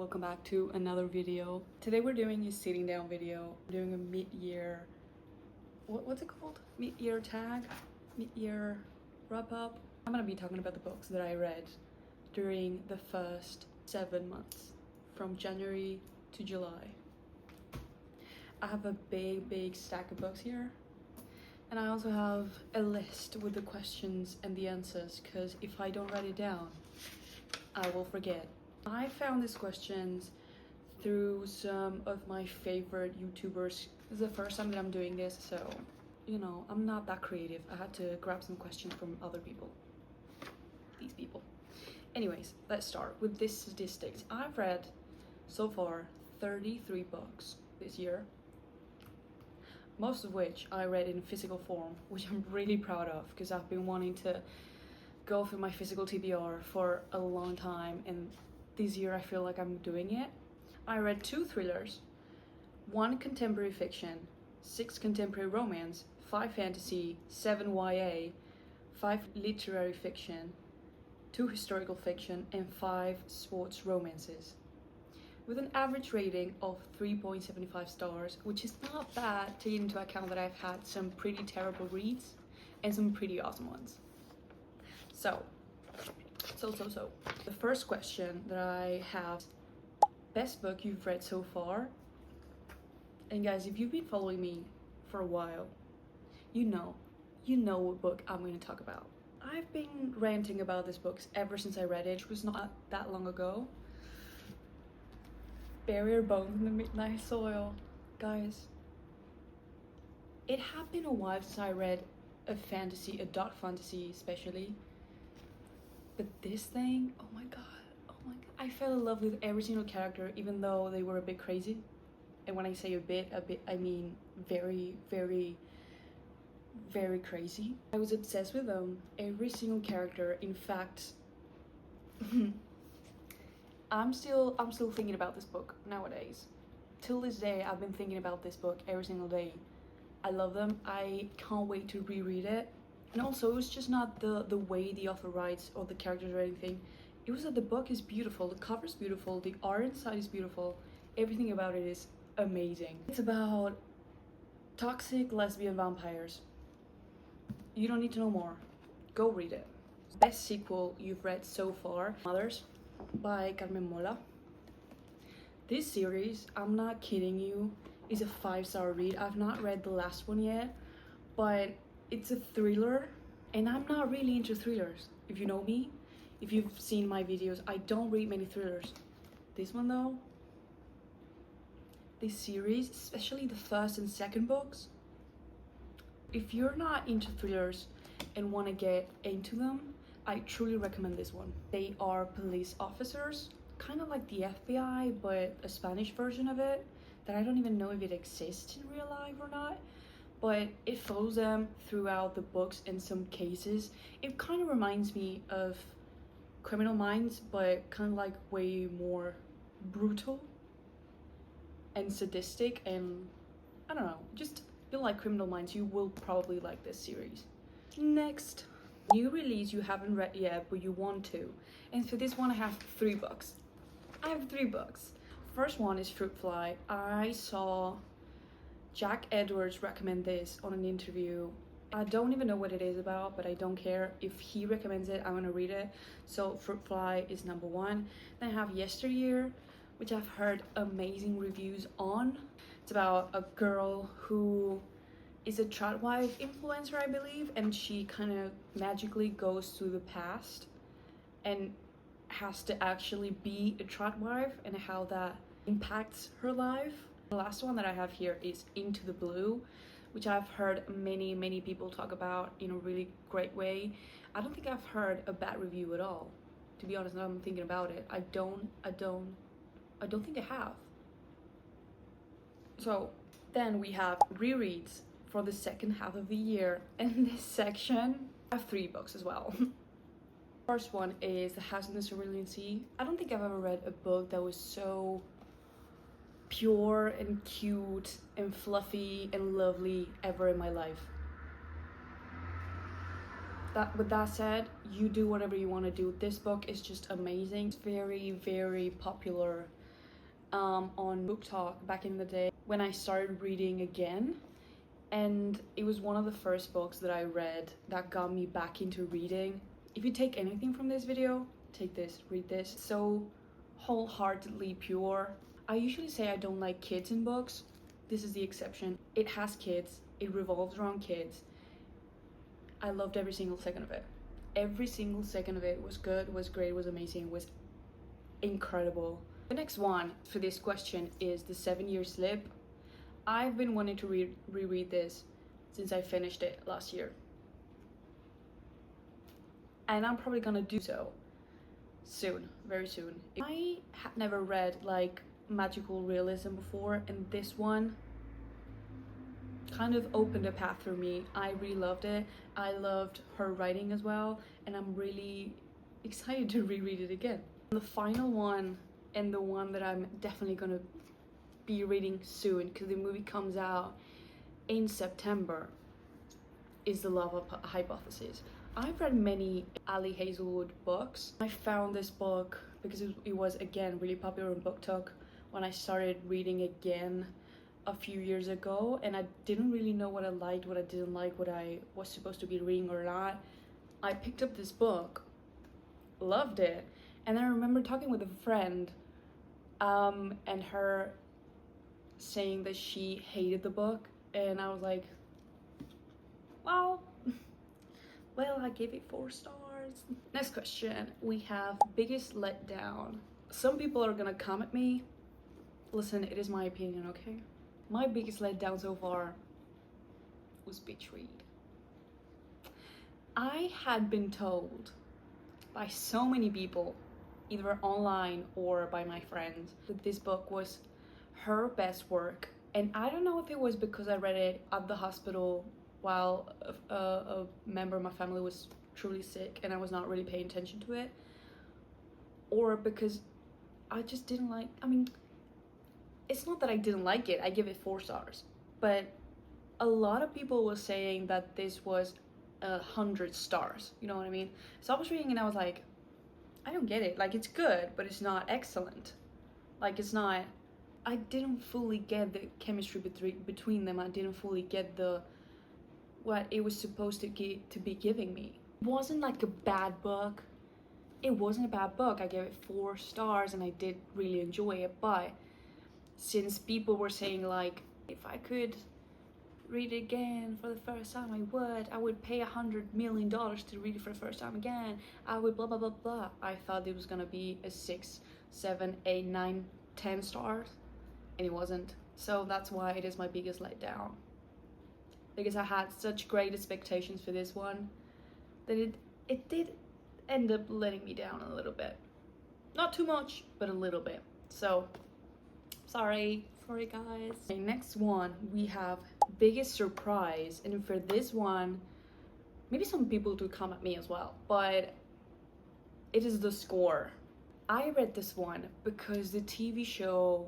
welcome back to another video. Today we're doing a sitting down video. We're doing a mid-year, what's it called? Mid-year tag? Mid-year wrap-up? I'm gonna be talking about the books that I read during the first 7 months, from January to July. I have a big stack of books here. And I also have a list with the questions and the answers, because if I don't write it down, I will forget. I found these questions through some of my favorite YouTubers. This is the first time that I'm doing this, so, you know, I'm not that creative. I had to grab some questions from other people. These people. Anyways, let's start with these statistics. I've read, so far, 33 books this year. Most of which I read in physical form, which I'm really proud of, because I've been wanting to go through my physical TBR for a long time, and this year I feel like I'm doing it. I read 2 thrillers, 1 contemporary fiction, 6 contemporary romance, 5 fantasy, 7 YA, 5 literary fiction, 2 historical fiction, and 5 sports romances, with an average rating of 3.75 stars, which is not bad, taking into account that I've had some pretty terrible reads and some pretty awesome ones. So. The first question that I have, best book you've read so far. And guys, if you've been following me for a while, you know what book I'm going to talk about. I've been ranting about this book ever since I read it, which was not that long ago. Bury Your Bones in the Midnight Soil. Guys, it had been a while since I read a fantasy, a dark fantasy especially. But this thing, oh my god, I fell in love with every single character, even though they were a bit crazy. And when I say a bit, I mean very crazy. I was obsessed with them, every single character. In fact, I'm still thinking about this book nowadays. Till this day, I've been thinking about this book every single day. I love them. I can't wait to reread it. And also, it's just not the way the author writes or the characters or anything. It was that the book is beautiful, the cover is beautiful, the art inside is beautiful, everything about it is amazing. It's about toxic lesbian vampires. You don't need to know more. Go read it. Best sequel you've read so far, Mothers by Carmen Mola. This series, I'm not kidding you, is a 5-star read. I've not read the last one yet, but it's a thriller, and I'm not really into thrillers. If you know me, if you've seen my videos, I don't read many thrillers. This one though, this series, especially the first and second books, if you're not into thrillers and want to get into them, I truly recommend this one. They are police officers, kind of like the FBI, but a Spanish version of it, that I don't even know if it exists in real life or not. But it follows them throughout the books in some cases. It kind of reminds me of Criminal Minds, but kind of like way more brutal and sadistic, and I don't know, just if you like Criminal Minds, you will probably like this series. Next, new release you haven't read yet, but you want to. And for this one, I have 3 books. First one is Fruit Fly. I saw Jack Edwards recommend this on an interview. I don't even know what it is about, but I don't care. If he recommends it, I'm gonna read it. So Fruit Fly is number 1. Then I have Yesteryear, which I've heard amazing reviews on. It's about a girl who is a tradwife influencer, I believe, and she kind of magically goes to the past and has to actually be a tradwife, and how that impacts her life. The last one that I have here is Into the Blue, which I've heard many people talk about in a really great way. I don't think I've heard a bad review at all. To be honest, now I'm thinking about it, I don't think I have. So then we have rereads for the second half of the year. And in this section, I have 3 books as well. First one is The House in the Cerulean Sea. I don't think I've ever read a book that was so pure and cute and fluffy and lovely ever in my life. With that said, you do whatever you want to do. This book is just amazing. It's very popular on Book Talk back in the day when I started reading again. And it was one of the first books that I read that got me back into reading. If you take anything from this video, take this, read this. So wholeheartedly pure. I usually say I don't like kids in books. This is the exception. It has kids, it revolves around kids. I loved every single second of it. Every single second of it was good, was great, was amazing, was incredible. The next one for this question is The 7-Year Slip. I've been wanting to reread this since I finished it last year. And I'm probably gonna do so soon, very soon. I had never read like magical realism before, and this one kind of opened a path for me. I really loved it. I loved her writing as well, and I'm really excited to reread it again. The final one, and the one that I'm definitely gonna be reading soon because the movie comes out in September, is The Love Hypothesis. I've read many Ali Hazelwood books. I found this book because it was again really popular in Book Talk when I started reading again a few years ago, and I didn't really know what I liked, what I didn't like, what I was supposed to be reading or not. I picked up this book, loved it, and then I remember talking with a friend and her saying that she hated the book, and I was like, well, I gave it 4 stars. Next question, we have biggest letdown. Some people are gonna come at me. Listen, it is my opinion, okay? My biggest letdown so far was Beach Read. I had been told by so many people, either online or by my friends, that this book was her best work. And I don't know if it was because I read it at the hospital while a member of my family was truly sick and I was not really paying attention to it, or because I just didn't like, I mean, it's not that I didn't like it, I give it 4 stars, but a lot of people were saying that this was 100 stars, you know what I mean? So I was reading and I was like, I don't get it. Like, it's good, but it's not excellent. Like, it's not, I didn't fully get the chemistry between them. I didn't fully get what it was supposed to be giving me. It wasn't like a bad book. It wasn't a bad book. I gave it 4 stars and I did really enjoy it, but since people were saying like, if I could read it again for the first time, I would pay $100 million to read it for the first time again, I would blah blah blah blah. I thought it was gonna be a 6, 7, 8, 9, 10 stars, and it wasn't. So that's why it is my biggest letdown, because I had such great expectations for this one that it did end up letting me down a little bit. Not too much, but a little bit. So sorry guys. Okay, next one, we have biggest surprise, and for this one, maybe some people do come at me as well, but it is The Score. I read this one because the TV show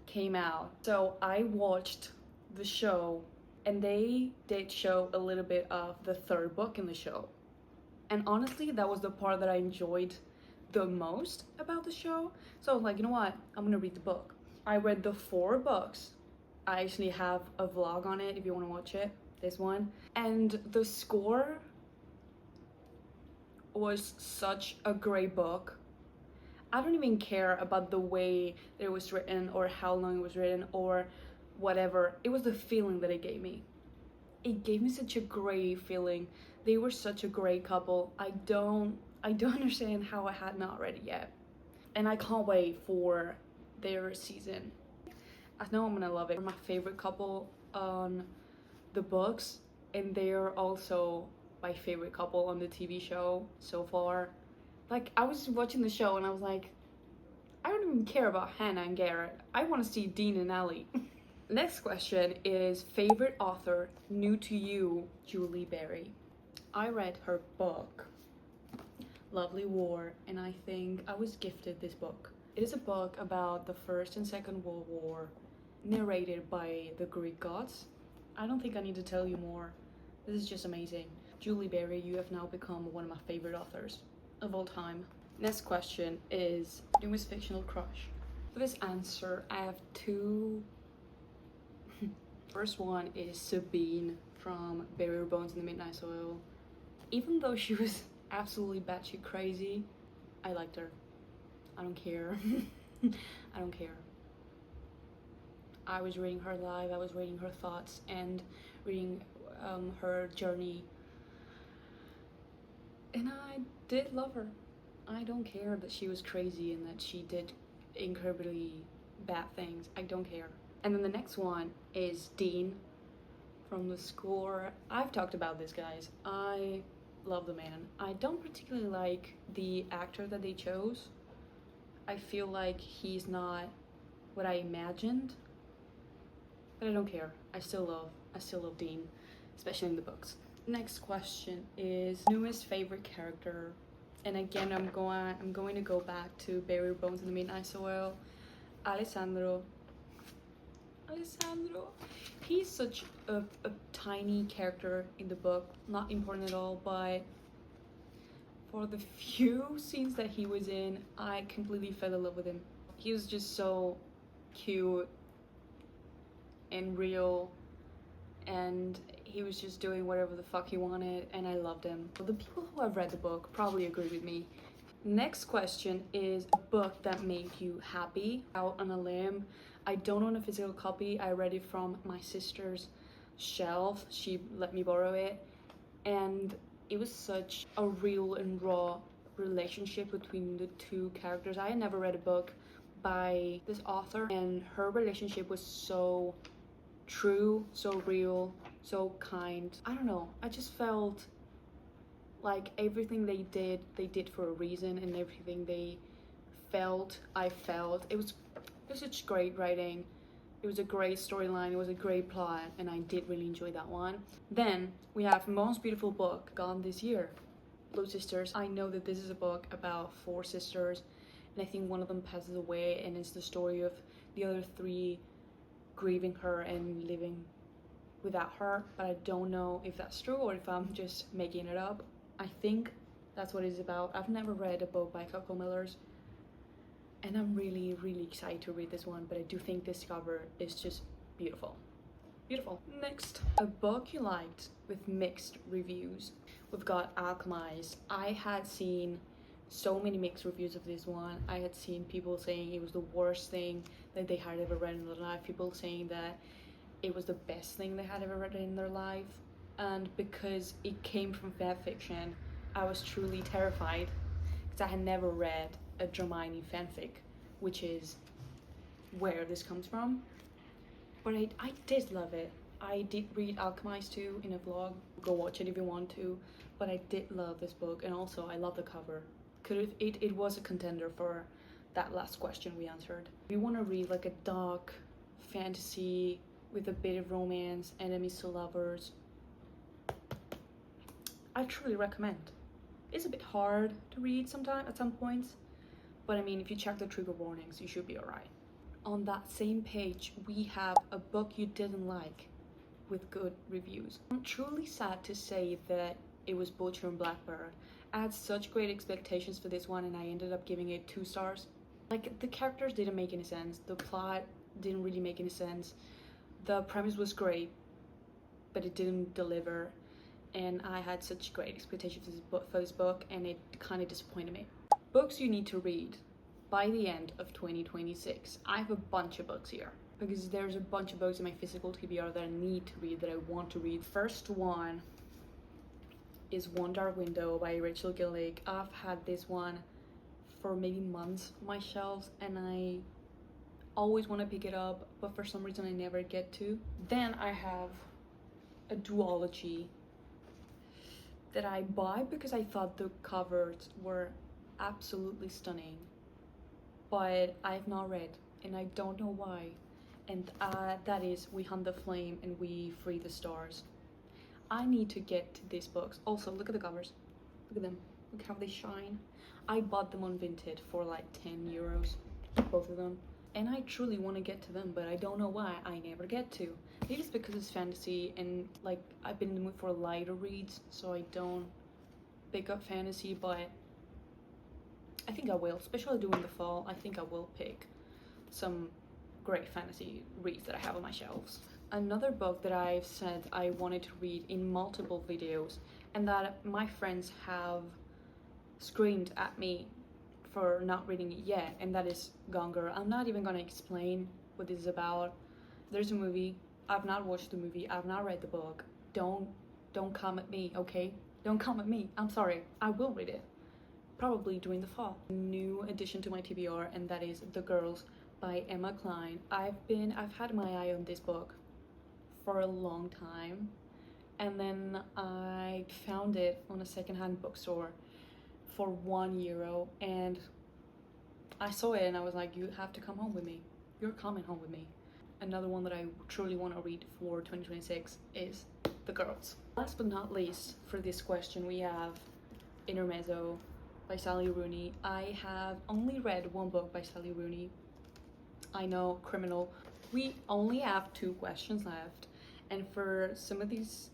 came out, so I watched the show, and they did show a little bit of the 3rd book in the show, and honestly that was the part that I enjoyed the most about the show. So I was like, you know what, I'm gonna read the book. I read the 4 books. I actually have a vlog on it if you want to watch it, this one. And The Score was such a great book. I don't even care about the way that it was written or how long it was written or whatever. It was the feeling that it gave me. It gave me such a great feeling. They were such a great couple. I don't understand how I had not read it yet. And I can't wait for their season. I know I'm gonna love it. They're my favorite couple on the books, and they're also my favorite couple on the TV show so far. Like, I was watching the show and I was like, I don't even care about Hannah and Garrett. I want to see Dean and Ellie. Next question is favorite author, new to you, Julie Berry. I read her book, Lovely War, and I think I was gifted this book. It is a book about the First and Second World War, narrated by the Greek gods. I don't think I need to tell you more. This is just amazing. Julie Berry, you have now become one of my favorite authors of all time. Next question is newest fictional crush. For this answer, I have two. First one is Sabine from Bury Her Bones in the Midnight Soil. Even though she was absolutely batshit crazy, I liked her. I don't care. I don't care. I was reading her live, I was reading her thoughts and reading her journey, and I did love her. I don't care that she was crazy and that she did incredibly bad things. I don't care. And then the next one is Dean from The Score. I've talked about this, guys. I love the man. I don't particularly like the actor that they chose. I feel like he's not what I imagined, but I don't care. I still love Dean, especially in the books. Next question is newest favorite character. And again, I'm going to go back to Bury Your Bones in the Midnight Soil. Alessandro. He's such a tiny character in the book, not important at all, but for the few scenes that he was in, I completely fell in love with him. He was just so cute and real, and he was just doing whatever the fuck he wanted, and I loved him. The people who have read the book probably agree with me. Next question is a book that made you happy. Out on a limb. I don't own a physical copy. I read it from my sister's shelf. She let me borrow it, and it was such a real and raw relationship between the two characters. I had never read a book by this author, and her relationship was so true, so real, so kind. I don't know, I just felt like everything they did for a reason, and everything they felt, I felt. It was such great writing. It was a great storyline, it was a great plot, and I did really enjoy that one. Then we have most beautiful book gone this year, Blue Sisters. I know that this is a book about 4 sisters, and I think one of them passes away, and it's the story of the other 3 grieving her and living without her, but I don't know if that's true or if I'm just making it up. I think that's what it's about. I've never read a book by Coco Millers, and I'm really excited to read this one, but I do think this cover is just beautiful. Next, a book you liked with mixed reviews. We've got Alchemized. I had seen so many mixed reviews of this one. I had seen people saying it was the worst thing that they had ever read in their life, people saying that it was the best thing they had ever read in their life, and because it came from fan fiction, I was truly terrified, because I had never read a Hermione fanfic, which is where this comes from. But I did love it. I did read Alchemized too in a vlog. Go watch it if you want to. But I did love this book, and also I love the cover. It was a contender for that last question we answered. If you want to read like a dark fantasy with a bit of romance, enemies to lovers, I truly recommend. It's a bit hard to read sometimes at some points, but I mean, if you check the trigger warnings, you should be alright. On that same page, we have a book you didn't like with good reviews. I'm truly sad to say that it was Butcher and Blackbird. I had such great expectations for this one, and I ended up giving it 2 stars. Like, the characters didn't make any sense, the plot didn't really make any sense, the premise was great, but it didn't deliver, and I had such great expectations for this book, and it kind of disappointed me. Books you need to read by the end of 2026. I have a bunch of books here, because there's a bunch of books in my physical TBR that I need to read, that I want to read. First one is One Dark Window by Rachel Gillick. I've had this one for maybe months on my shelves, and I always want to pick it up, but for some reason I never get to. Then I have a duology that I bought because I thought the covers were absolutely stunning, but I have not read, and I don't know why, and that is We Hunt the Flame and We Free the Stars. I need to get to these books. Also, look at the covers. Look at them. Look how they shine. I bought them on Vinted for like 10 euros, both of them. And I truly want to get to them, but I don't know why I never get to. Maybe it's because it's fantasy, and like I've been in the mood for lighter reads, so I don't pick up fantasy, but I think I will, especially during the fall. I think I will pick some great fantasy reads that I have on my shelves. Another book that I've said I wanted to read in multiple videos and that my friends have screamed at me for not reading it yet, and that is Gone Girl. I'm not even gonna explain what this is about. There's a movie. I've not watched the movie. I've not read the book. Don't come at me, okay? Don't come at me. I'm sorry. I will read it. Probably during the fall. New addition to my TBR, and that is The Girls by Emma Cline. I've had my eye on this book for a long time, and then I found it on a secondhand bookstore for €1, and I saw it and I was like, you have to come home with me. You're coming home with me. Another one that I truly want to read for 2026 is The Girls. Last but not least, for this question, we have Intermezzo by Sally Rooney. I have only read one book by Sally Rooney. I know, criminal. We only have 2 questions left, and for some of these,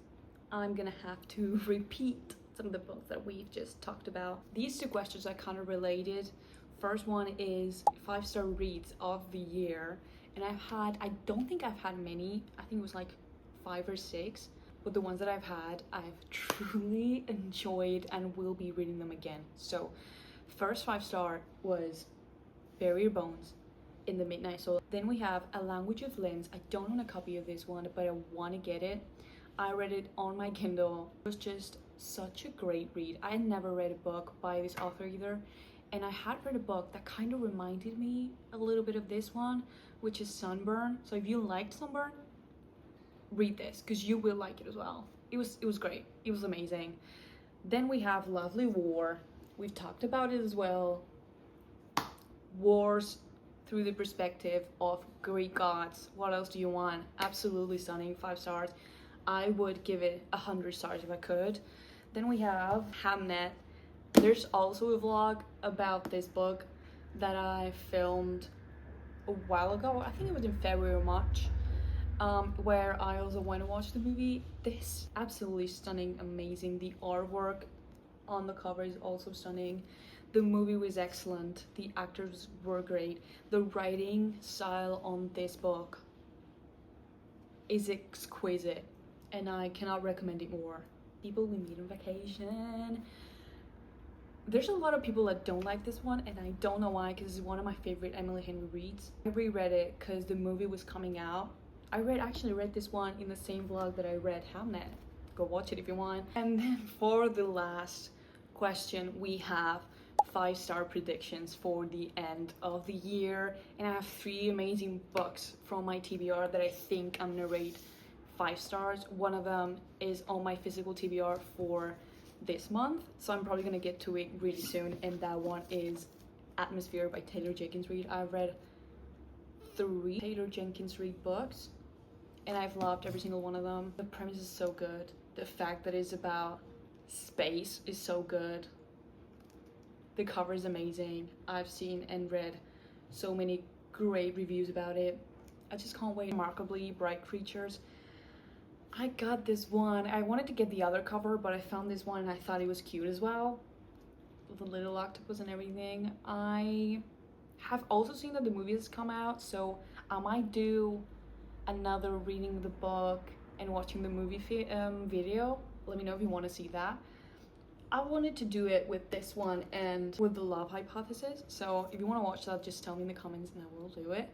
I'm gonna have to repeat some of the books that we've just talked about. These 2 questions are kind of related. First one is 5-star reads of the year, and I don't think I've had many. I think it was like 5 or 6, but the ones that I've had, I've truly enjoyed and will be reading them again. So first 5-star was Bury Your Bones in the Midnight Soul. Then we have A Language of Limbs. I don't own a copy of this one, but I want to get it. I read it on my Kindle. It was just such a great read. I had never read a book by this author either, and I had read a book that kind of reminded me a little bit of this one, which is Sunburn. So if you liked Sunburn, read this, because you will like it as well. It was great. It was amazing. Then we have Lovely War. We've talked about it as well. Wars through the perspective of Greek gods. What else do you want? Absolutely stunning. 5 stars. I would give it 100 stars if I could. Then we have Hamnet. There's also a vlog about this book that I filmed a while ago. I think it was in February or March, where I also went to watch the movie. This absolutely stunning, amazing. The artwork on the cover is also stunning. The movie was excellent. The actors were great. The writing style on this book is exquisite, and I cannot recommend it more. People we meet on vacation. There's a lot of people that don't like this one, and I don't know why, because it's one of my favorite Emily Henry reads. I reread it because the movie was coming out. I actually read this one in the same vlog that I read Hamnet. Go watch it if you want. And then for the last question, we have 5-star predictions for the end of the year, and I have 3 amazing books from my TBR that I think I'm gonna rate 5 stars. One of them is on my physical TBR for this month, so I'm probably gonna get to it really soon, and that one is Atmosphere by Taylor Jenkins Reid. I've read 3 Taylor Jenkins Reid books, and I've loved every single one of them. The premise is so good. The fact that it's about space is so good. The cover is amazing. I've seen and read so many great reviews about it. I just can't wait. Remarkably Bright Creatures. I got this one. I wanted to get the other cover, but I found this one and I thought it was cute as well. The little octopus and everything. I have also seen that the movie has come out, so I might do another reading the book and watching the movie video. Let me know if you want to see that. I wanted to do it with this one and with The Love Hypothesis, so if you want to watch that, just tell me in the comments and I will do it.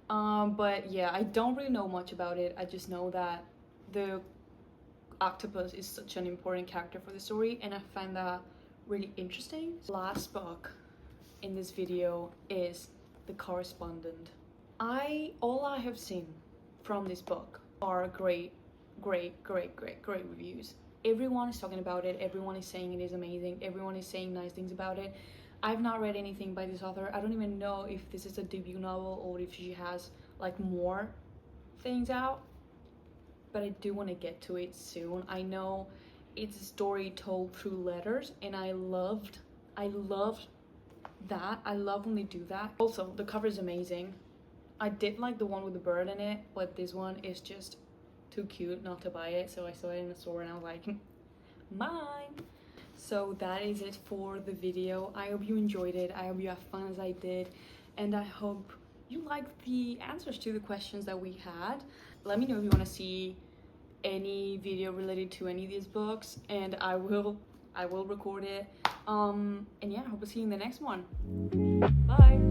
But yeah, I don't really know much about it. I just know that the octopus is such an important character for the story, and I find that really interesting. Last book in this video is The Correspondent. All I have seen from this book are great reviews. Everyone is talking about it. Everyone is saying it is amazing. Everyone is saying nice things about it. I've not read anything by this author. I don't even know if this is a debut novel or if she has like more things out, but I do want to get to it soon. I know it's a story told through letters, and I loved that. I love when they do that. Also, the cover is amazing. I did like the one with the bird in it, but this one is just too cute not to buy it, so I saw it in the store and I was like, mine. So that is it for the video. I hope you enjoyed it. I hope you have fun as I did, and I hope you liked the answers to the questions that we had. Let me know if you want to see any video related to any of these books, and I will record it. And yeah, I hope to see you in the next one. Bye.